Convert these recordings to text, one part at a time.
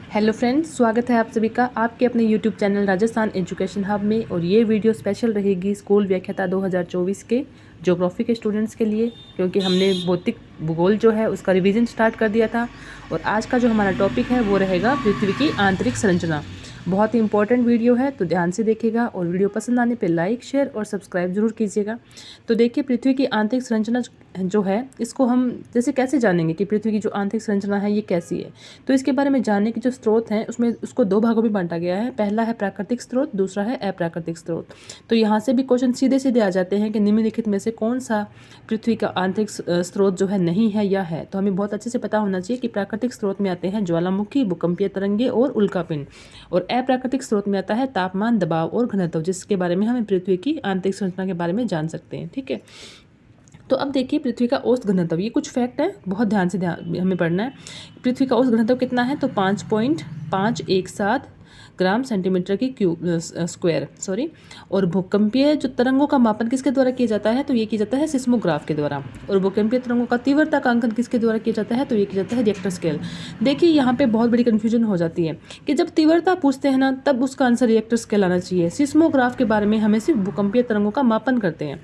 Hello friends, स्वागत है आप सभी का आपके अपने YouTube channel Rajasthan education hub में। और ये वीडियो स्पेशल रहेगी स्कूल व्याख्याता 2024 के ज्योग्राफी के स्टूडेंट्स के लिए, क्योंकि हमने भौतिक भूगोल जो है उसका रिवीजन स्टार्ट कर दिया था। और आज का जो हमारा टॉपिक है वो रहेगा पृथ्वी की आंतरिक संरचना। बहुत ही इंपॉर्टेंट वीडियो है, तो ध्यान से देखिएगा और वीडियो पसंद आने पे लाइक, शेयर और सब्सक्राइब जरूर कीजिएगा। तो देखिए, पृथ्वी की आंतरिक संरचना जो है इसको हम जैसे कैसे जानेंगे कि पृथ्वी की जो आंतरिक संरचना है ये कैसी है। तो इसके बारे में जानने के जो स्रोत हैं उसमें उसको दो भागों में बांटा गया है। पहला है प्राकृतिक स्रोत, दूसरा है अप्राकृतिक स्रोत। तो यहाँ से भी क्वेश्चन सीधे सीधे आ जाते हैं कि निम्नलिखित में से कौन सा पृथ्वी का आंतरिक स्रोत जो है नहीं है या है। तो हमें बहुत अच्छे से पता होना चाहिए कि प्राकृतिक स्रोत में आते हैं ज्वालामुखी, भूकंपीय तरंगे और उल्कापिंड। और अप्राकृतिक स्रोत में आता है तापमान, दबाव और घनत्व, जिसके बारे में हमें पृथ्वी की आंतरिक संरचना के बारे में जान सकते हैं। ठीक है, तो अब देखिए पृथ्वी का औसत घनत्व, ये कुछ फैक्ट है, बहुत ध्यान से हमें पढ़ना है। पृथ्वी का औसत घनत्व कितना है, तो 5.517 ग्राम सेंटीमीटर की स्क्वायर सॉरी। और भूकंपीय जो तरंगों का मापन किसके द्वारा किया जाता है, तो ये किया जाता है सिस्मोग्राफ के द्वारा। और भूकंपीय तरंगों का तीव्रता का अंकन किसके द्वारा किया जाता है, तो ये किया जाता है रिएक्टर स्केल। देखिए यहाँ पे बहुत बड़ी कन्फ्यूजन हो जाती है कि जब तीव्रता पूछते हैं ना, तब उसका आंसर रिएक्टर स्केल आना चाहिए। सिस्मोग्राफ के बारे में हमें सिर्फ भूकंपीय तरंगों का मापन करते हैं।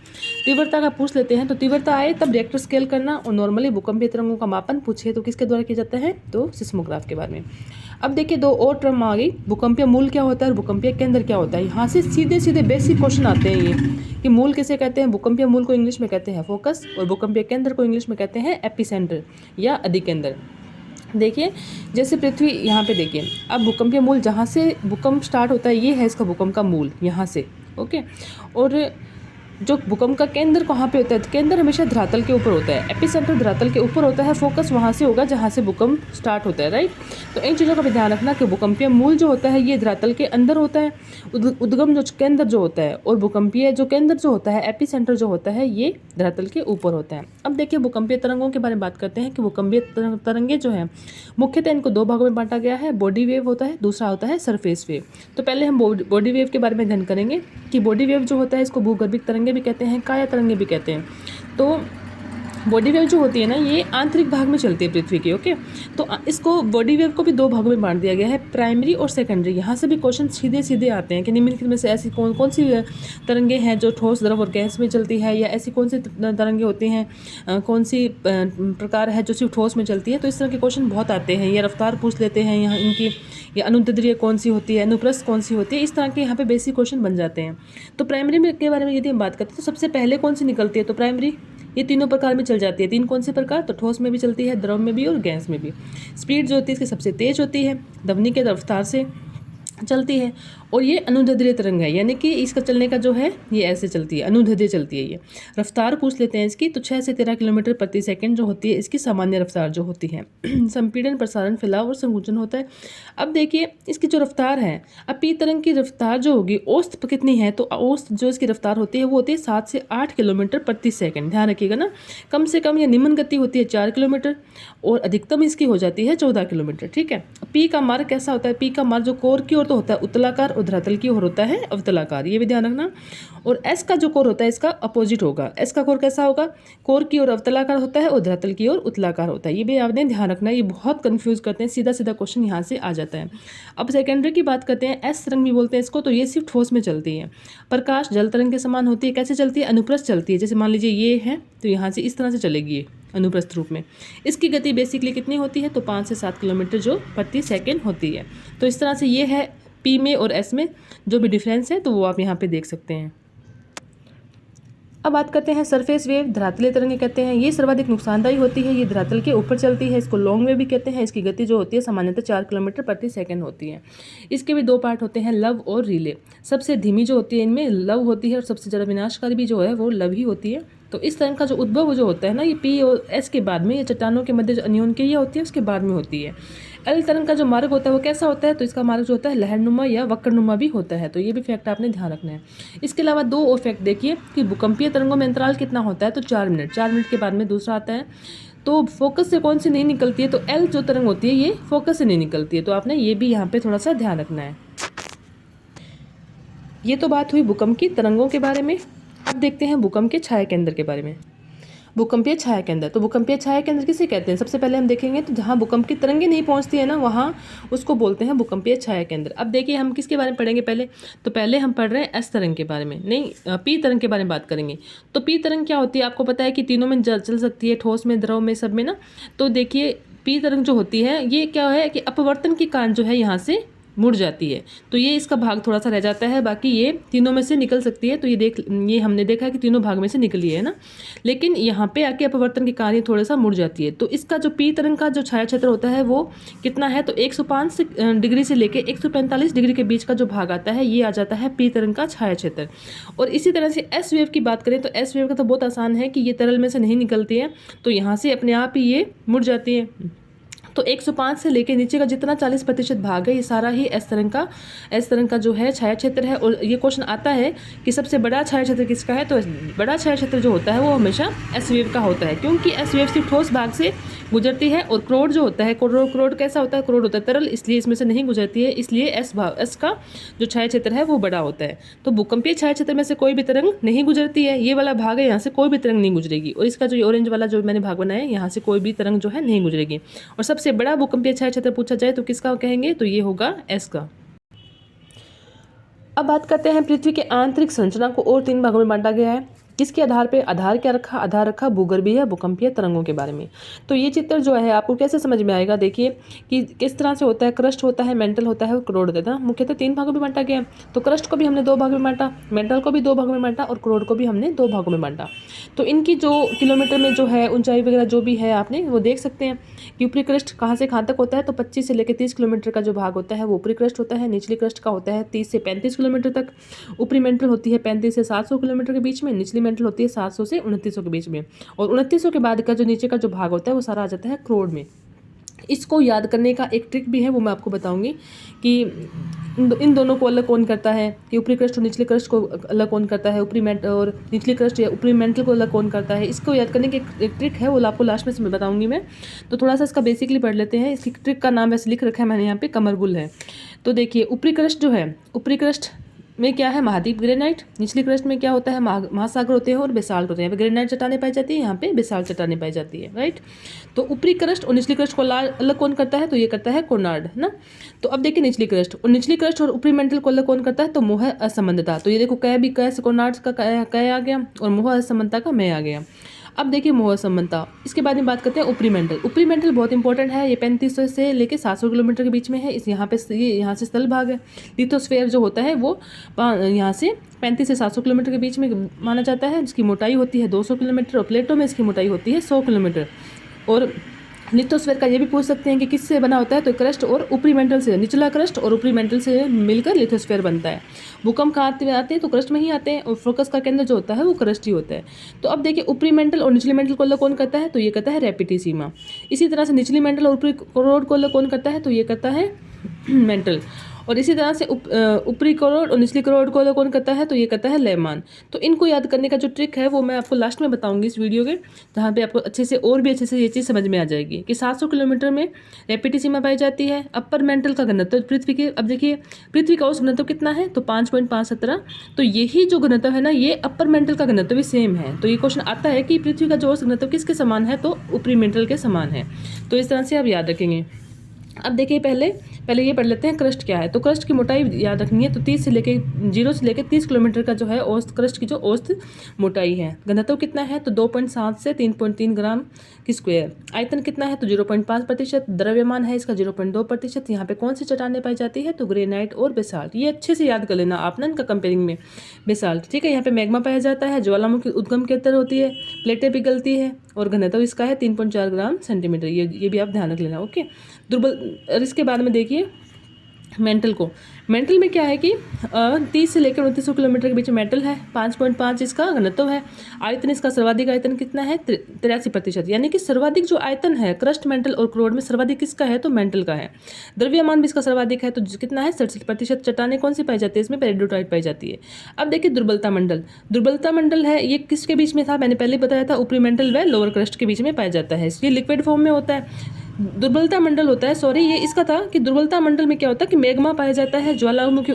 तीव्रता का पूछ लेते हैं तो तीव्रता आए तब रिएक्टर स्केल करना, और नॉर्मली भूकंपीय तरंगों का मापन पूछे तो किसके द्वारा किया जाता है, तो सिस्मोग्राफ के बारे में। अब देखिए दो और टर्म आ गई, भूकंपीय मूल क्या होता है और भूकंपीय केंद्र क्या होता है। यहाँ से सीधे सीधे बेसिक क्वेश्चन आते हैं ये कि मूल किसे कहते हैं। भूकंपीय मूल को इंग्लिश में कहते हैं फोकस, और भूकंपीय केंद्र को इंग्लिश में कहते हैं एपिसेंटर या अधिकेंद्र। देखिए जैसे पृथ्वी यहाँ पे देखिए, अब भूकंपीय मूल जहाँ से भूकंप स्टार्ट होता है ये है इसका भूकंप का मूल, यहाँ से ओके। और जो भूकंप का केंद्र कहाँ पे होता है, तो केंद्र हमेशा धरातल के ऊपर होता है, एपिसेंटर धरातल के ऊपर होता है, फोकस वहाँ से होगा जहाँ से भूकंप स्टार्ट होता है, राइट। तो इन चीज़ों का भी ध्यान रखना कि भूकंपीय मूल जो होता है ये धरातल के अंदर होता है, उद्गम जो केंद्र जो होता है, और भूकंपीय जो केंद्र जो होता है, एपिसेंटर जो होता है, ये धरातल के ऊपर होता है। अब देखिए भूकंपीय तरंगों के बारे में बात करते हैं कि भूकंपीय तरंगे जो हैं मुख्यतः इनको दो भागों में बांटा गया है। बॉडी वेव होता है, दूसरा होता है सरफेस वेव। तो पहले हम बॉडी वेव के बारे में अध्ययन करेंगे कि बॉडी वेव जो होता है इसको भूगर्भिक तरंगे भी कहते हैं, काया तरंगे भी कहते हैं। तो बॉडी वेव जो होती है ना ये आंतरिक भाग में चलती है पृथ्वी के, ओके। तो इसको बॉडी वेव को भी दो भागों में बांट दिया गया है, प्राइमरी और सेकेंडरी। यहाँ से भी क्वेश्चन सीधे सीधे आते हैं कि निम्नलिखित में से ऐसी कौन कौन सी तरंगे हैं जो ठोस, द्रव और गैस में चलती है, या ऐसी कौन सी तरंगे होती हैं, कौन सी प्रकार है जो सिर्फ ठोस में चलती है। तो इस तरह के क्वेश्चन बहुत आते हैं, या रफ्तार पूछ लेते हैं यहाँ इनकी, या अनुदैर्ध्य कौन सी होती है, अनुप्रस्थ कौन सी होती है, इस तरह के यहाँ पे बेसिक क्वेश्चन बन जाते हैं। तो प्राइमरी में के बारे में यदि हम बात करते हैं तो सबसे पहले कौन सी निकलती है, तो प्राइमरी ये तीनों प्रकार में चल जाती है। तीन कौन से प्रकार, तो ठोस में भी चलती है, द्रव में भी और गैस में भी। स्पीड जो होती है इसकी सबसे तेज होती है, ध्वनि के रफ्तार से चलती है। और ये अनुदैर्ध्य तरंग है, यानी कि इसका चलने का जो है ये ऐसे चलती है, अनुदैर्ध्य चलती है ये। रफ्तार पूछ लेते हैं इसकी, तो 6 से 13 किलोमीटर प्रति सेकंड जो होती है इसकी सामान्य रफ्तार जो होती है। संपीड़न, प्रसारण, फैलाव और संकुचन होता है। अब देखिए इसकी जो रफ्तार है, अब पी तरंग की रफ्तार जो होगी औसत कितनी है, तो औसत जो इसकी रफ्तार होती है वो होती है 7 से 8 किलोमीटर प्रति सेकंड। ध्यान रखिएगा ना, कम से कम या निम्न गति होती है 4 किलोमीटर और अधिकतम इसकी हो जाती है 14 किलोमीटर। ठीक है, पी का मार्ग कैसा होता है, पी का मार्ग जो कोर की ओर तो होता है उत्तलाकार और धरातल की ओर होता है अवतलाकार, ये भी ध्यान रखना। और एस का जो कोर होता है इसका अपोजिट होगा, एस का कोर कैसा होगा, कोर की ओर अवतलाकार होता है और धरातल की ओर उत्तलाकार होता है। ये भी आपने ध्यान रखना, ये बहुत कंफ्यूज करते हैं, सीधा सीधा क्वेश्चन यहाँ से आ जाता है। अब सेकेंडरी की बात करते हैं, एस तरंग भी बोलते हैं इसको, तो ये सिर्फ ठोस में चलती है। प्रकाश जल तरंग के समान होती है, कैसे चलती है, अनुप्रस्थ चलती है। जैसे मान लीजिए ये है तो यहाँ से इस तरह से चलेगी ये अनुप्रस्थ रूप में। इसकी गति बेसिकली कितनी होती है, तो 5 से 7 किलोमीटर जो प्रति सेकेंड होती है। तो इस तरह से ये है पी में और एस में जो भी डिफरेंस है तो वो आप यहाँ पे देख सकते हैं। अब बात करते हैं सरफेस वेव, धरातलीय तरंगे कहते हैं। ये सर्वाधिक नुकसानदायी होती है, ये धरातल के ऊपर चलती है, इसको लॉन्ग वेव भी कहते हैं। इसकी गति जो होती है सामान्यतः 4 किलोमीटर प्रति सेकंड होती है। इसके भी दो पार्ट होते हैं, लव और रिले। सबसे धीमी जो होती है इनमें लव होती है, और सबसे ज़्यादा विनाशकारी भी जो है वो लव ही होती है। तो इस तरह का जो उद्भव जो होता है ना ये पी और एस के बाद में, ये चट्टानों के मध्य जो अनियन क्रिया होती है उसके बाद में होती है। एल तरंग का जो मार्ग होता है वो कैसा होता है, तो इसका मार्ग जो होता है लहरनुमा या वक्रनुमा भी होता है। तो ये भी फैक्ट आपने ध्यान रखना है। इसके अलावा दो और फैक्ट देखिए कि भूकंपीय तरंगों में अंतराल कितना होता है, तो 4 मिनट। 4 मिनट के बाद में दूसरा आता है। तो फोकस से कौन सी नहीं निकलती है, तो एल जो तरंग होती है ये फोकस से नहीं निकलती है। तो आपने ये भी यहाँ पे थोड़ा सा ध्यान रखना है। ये तो बात हुई भूकंप की तरंगों के बारे में। अब देखते हैं भूकंप के छाया केंद्र के बारे में। भूकंपीय छाया केंद्र। तो भूकंपीय छाया केंद्र किसे कहते हैं? सबसे पहले हम देखेंगे तो जहाँ भूकंप की तरंगें नहीं पहुँचती है ना, वहाँ उसको बोलते हैं भूकंपीय छाया केंद्र। अब देखिए हम किसके बारे में पढ़ेंगे पहले, तो पहले हम पढ़ रहे हैं एस तरंग के बारे में, नहीं पी तरंग के बारे में बात करेंगे। तो पी तरंग क्या होती है? आपको पता है कि तीनों में चल सकती है, ठोस में, द्रव में, सब में ना। तो देखिए पी तरंग जो होती है ये क्या है कि अपवर्तन के कारण जो है यहाँ से मुड़ जाती है। तो ये इसका भाग थोड़ा सा रह जाता है, बाकी ये तीनों में से निकल सकती है। तो ये हमने देखा कि तीनों भाग में से निकली है ना, लेकिन यहाँ पे आके अपवर्तन के कारण ये थोड़ा सा मुड़ जाती है। तो इसका जो पी तरंग का जो छाया क्षेत्र होता है वो कितना है? तो 105 डिग्री से लेके 145 डिग्री के बीच का जो भाग आता है ये आ जाता है पी तरंग का छाया क्षेत्र। और इसी तरह से एस वेव की बात करें तो एस वेव का तो बहुत आसान है कि ये तरल में से नहीं निकलती है, तो यहाँ से अपने आप ही ये मुड़ जाती है। तो 105 से लेके नीचे का जितना 40% भाग है ये सारा ही एस तरंग का जो है छाया क्षेत्र है। और ये क्वेश्चन आता है कि सबसे बड़ा छाया क्षेत्र किसका है? तो बड़ा छाया क्षेत्र जो होता है वो हमेशा एस वेव का होता है, क्योंकि एस वेव सिर्फ ठोस भाग से गुजरती है। और क्रोड जो होता है, क्रोड कैसा होता है? क्रोड होता है तरल, इसलिए इसमें से नहीं गुजरती है, इसलिए एस का जो छाया क्षेत्र है वो बड़ा होता है। तो भूकंपीय छाया क्षेत्र में से कोई भी तरंग नहीं गुजरती है, ये वाला भाग है, यहाँ से कोई भी तरंग नहीं गुजरेगी। और इसका जो ऑरेंज वाला जो मैंने भाग बनाया है, यहाँ से कोई भी तरंग जो है नहीं गुजरेगी। और सबसे बड़ा भूकंपीय छाया क्षेत्र पूछा जाए तो किसका कहेंगे? तो ये होगा एस का। अब बात करते हैं पृथ्वी के आंतरिक संरचना को और 3 भागों में बांटा गया है। किसके आधार पे? आधार क्या रखा? आधार रखा भूगर्भीय भूकंपीय तरंगों के बारे में। तो ये चित्र जो है आपको कैसे समझ में आएगा? देखिए कि किस तरह से होता है, क्रस्ट होता है, मेंटल होता है और क्रोड होता है। मुख्यतः 3 भागों में बांटा गया है। तो क्रस्ट को भी हमने 2 भागों में बांटा, मेंटल को भी 2 भागों में बांटा और क्रोड को भी हमने 2 भागों में बांटा। तो इनकी जो किलोमीटर में जो है ऊंचाई वगैरह जो भी है आपने वो देख सकते हैं कि ऊपरी क्रस्ट कहाँ से कहाँ तक होता है। तो 25 से लेकर 30 किलोमीटर का जो भाग होता है वो ऊपरी क्रस्ट होता है। निचली क्रस्ट का होता है 30 से 35 किलोमीटर तक। ऊपरी मेंटल होती है 35 से 700 किलोमीटर के बीच में, निचली मेंटल होती है 700 से 2900 के बीच में। और 2900 के बाद का जो नीचे का जो भाग होता है वो सारा आ जाता है क्रोड में। इसको याद करने का एक ट्रिक भी है, वो मैं आपको बताऊंगी कि इन दोनों को अलग कौन करता है, कि ऊपरी क्रस्ट और निचले क्रस्ट को अलग कौन करता है, ऊपरी मेंटल और निचली क्रस्ट या ऊपरी मेंटल को अलग कौन करता है। इसको याद करने की एक ट्रिक है, वो आपको लास्ट में बताऊंगी मैं। तो थोड़ा सा इसका बेसिकली पढ़ लेते हैं। इसकी ट्रिक का नाम वैसे लिख रखा है मैंने यहाँ पे, कमरगुल है। तो देखिए ऊपरी क्रस्ट जो है, ऊपरी क्रस्ट में क्या है? महाद्वीप ग्रेनाइट। निचली क्रस्ट में क्या होता है? महासागर होते हैं और बेसाल्ट होते हैं। यहाँ पे ग्रेनाइट चट्टानें पाई जाती है, यहाँ पे बेसाल्ट चट्टानें पाई जाती है, राइट। तो ऊपरी क्रस्ट और निचली क्रस्ट को अलग कौन करता है? तो ये करता है कोर्नाड, है ना। तो अब देखिए निचली क्रस्ट और ऊपरी मेंटल को अलग कौन करता है? तो मोह असंबंधता। तो ये देखो कै भी कै से कोर्नाड का कै आ गया और मोह असंबंधता का मैं आ गया। अब देखिए मोह असंबंधता, इसके बारे में बात करते हैं। ऊपरी मेंटल बहुत इंपॉर्टेंट है। ये 3500 से लेके 700 किलोमीटर के बीच में है। इस यहाँ से स्थल भाग है। लिथोस्फेयर जो होता है वो यहाँ से 35 से 700 किलोमीटर के बीच में माना जाता है, जिसकी मोटाई होती है 200 किलोमीटर। और प्लेटो में इसकी मोटाई होती है 100 किलोमीटर। और लिथोस्फेयर का ये भी पूछ सकते हैं कि किससे बना होता है? तो क्रस्ट और ऊपरी मेंटल से, निचला क्रस्ट और ऊपरी मेंटल से मिलकर लिथोस्फेयर बनता है। भूकंप कहाँ आते हैं? तो क्रस्ट में ही आते हैं, और फोकस का केंद्र जो होता है वो क्रस्ट ही होता है। तो अब देखिए ऊपरी मेंटल और निचली मेंटल को अलग कौन करता है? तो ये करता है रैपिटिसीमा। इसी तरह से निचली मेंटल और ऊपरी क्रोड को अलग कौन करता है? तो ये करता है मेंटल। और इसी तरह से ऊपरी करोड़ और निचली करोड़ को कौन करता है? तो ये करता है लेमान। तो इनको याद करने का जो ट्रिक है वो मैं आपको लास्ट में बताऊंगी इस वीडियो के, जहाँ पे आपको अच्छे से और भी अच्छे से ये चीज़ समझ में आ जाएगी कि 700 किलोमीटर में रैपिटिसीमा पाई जाती है। अपर मेंटल का घनत्व पृथ्वी के, अब देखिए पृथ्वी का औसत घनत्व कितना है? तो 5.517। तो यही जो घनत्व है ना, ये अपर मेंटल का घनत्व भी सेम है। तो ये क्वेश्चन आता है कि पृथ्वी का जो औसत घनत्व किसके समान है? तो ऊपरी मेंटल के समान है। तो इस तरह से आप याद रखेंगे। अब देखिए पहले ये पढ़ लेते हैं क्रस्ट क्या है। तो क्रस्ट की मोटाई याद रखनी है। तो 0 से लेके 30 किलोमीटर का जो है औसत क्रस्ट की जो औसत मोटाई है। घनत्व कितना है? तो 2.7 से 3.3 ग्राम की स्क्वायर। आयतन कितना है? तो 0.5%। द्रव्यमान है इसका 0.2%। यहाँ पे कौन सी चट्टानें पाई जाती है? तो ग्रेनाइट और बेसाल्ट। ये अच्छे से याद कर लेना आप ना इनका कंपेयरिंग में। बेसाल्ट, ठीक है। यहाँ पे मैग्मा पाया जाता है, ज्वालामुखी उद्गम के अंदर होती है, प्लेटें पिघलती है और घनत्व इसका है 3.4 ग्राम सेंटीमीटर। ये भी आप ध्यान रख लेना, ओके। दुर्बल, इसके बाद में देखिए मेंटल में क्या है कि 30 से लेकर 2900 किलोमीटर के बीच में मेंटल है। 5.5 इसका घनत्व है। आयतन इसका सर्वाधिक आयतन कितना है? 83%। यानी कि सर्वाधिक जो आयतन है क्रस्ट, मेंटल और क्रोड में सर्वाधिक किसका है? तो मेंटल का है। द्रव्यमान भी इसका सर्वाधिक है। तो कितना है? 67%। चट्टानें कौन सी पाई जाती है? इसमें पेरिडोटाइट पाई जाती है। अब देखिए दुर्बलता मंडल है। ये किसके बीच में था? मैंने पहले बताया था, ऊपरी मेंटल व लोअर क्रस्ट के बीच में पाया जाता है। इसलिए लिक्विड फॉर्म में होता है। दुर्बलता मंडल होता है, सॉरी ये इसका था कि दुर्बलता मंडल में क्या होता है कि मैग्मा पाया जाता है, ज्वालामुखी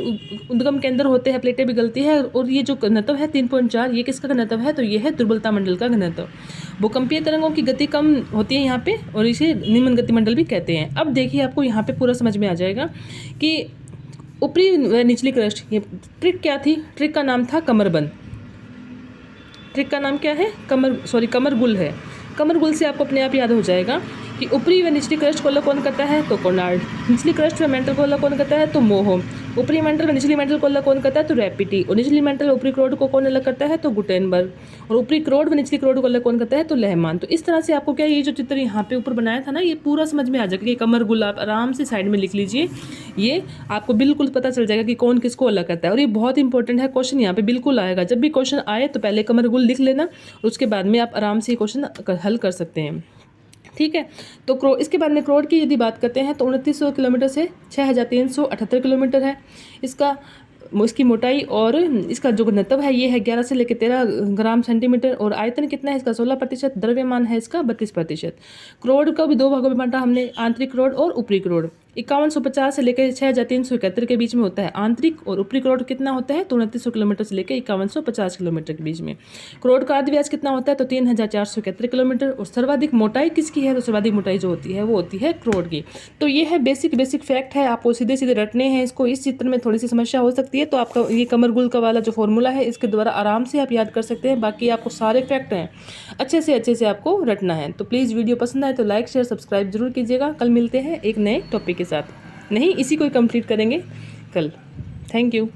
उद्गम केंद्र होते हैं, प्लेटें पिघलती है। और ये जो घनत्व है 3.4, ये किसका घनत्व है? तो ये है दुर्बलता मंडल का घनत्व। भूकंपीय तरंगों की गति कम होती है यहाँ पे और इसे निम्न गतिमंडल भी कहते हैं। अब देखिए आपको यहाँ पे पूरा समझ में आ जाएगा कि ऊपरी व निचली क्रस्ट, ये ट्रिक क्या थी? ट्रिक का नाम था कमरबंद। ट्रिक का नाम क्या है? कमरगुल है। कमरगुल से आपको अपने आप याद हो जाएगा कि ऊपरी व निचली क्रस्ट को अलग कौन करता है? तो कोनार्ड। निचली क्रस्ट व मेंटल को अलग कौन करता है? तो मोहो। ऊपरी मेंटल व निचली मेंटल को अलग कौन करता है? तो रैपिटी। और निचली मेंटल ऊपरी क्रोड को कौन अलग करता है? तो गुटेनबर्ग। और ऊपरी क्रोड व निचली क्रोड को अलग कौन करता है? तो लेहमान। तो इस तरह से आपको क्या, ये जो चित्र यहाँ पे ऊपर बनाया था ना, ये पूरा समझ में आ जाएगा कि कमरगुल आप आराम से साइड में लिख लीजिए। ये आपको बिल्कुल पता चल जाएगा कि कौन किसको अलग करता है। और ये बहुत इंपॉर्टेंट है, क्वेश्चन यहाँ पे बिल्कुल आएगा। जब भी क्वेश्चन आए तो पहले कमरगुल लिख लेना और उसके बाद में आप आराम से क्वेश्चन हल कर सकते हैं। ठीक है, तो इसके बाद में क्रोड की यदि बात करते हैं तो 2900 किलोमीटर से 6378 किलोमीटर है इसकी मोटाई। और इसका जो घनत्व है ये है 11 से लेकर 13 ग्राम सेंटीमीटर। और आयतन कितना है इसका? 16%। द्रव्यमान है इसका 32%। क्रोड का भी दो भागों में बांटा हमने, आंतरिक क्रोड और ऊपरी क्रोड। 5150 से लेकर 6371 के बीच में होता है आंतरिक। और ऊपरी क्रोड कितना होता है? तो 2900 किलोमीटर से लेकर 5150 किलोमीटर के बीच में। क्रोड का अर्धव्यास कितना होता है? तो 3471 किलोमीटर। और सर्वाधिक मोटाई किसकी है? तो सर्वाधिक मोटाई जो होती है वो होती है क्रोड की। तो ये है बेसिक फैक्ट है, आपको सीधे सीधे रटने हैं इसको। इस चित्र में थोड़ी सी समस्या हो सकती है, तो आपका ये कमरगुल का वाला जो फॉर्मूला है इसके द्वारा आराम से आप याद कर सकते हैं। बाकी आपको सारे फैक्ट हैं अच्छे से आपको रटना है। तो प्लीज़ वीडियो पसंद आए तो लाइक शेयर सब्सक्राइब जरूर कीजिएगा। कल मिलते हैं एक नए टॉपिक के साथ, नहीं इसी को कंप्लीट करेंगे कल। Thank you.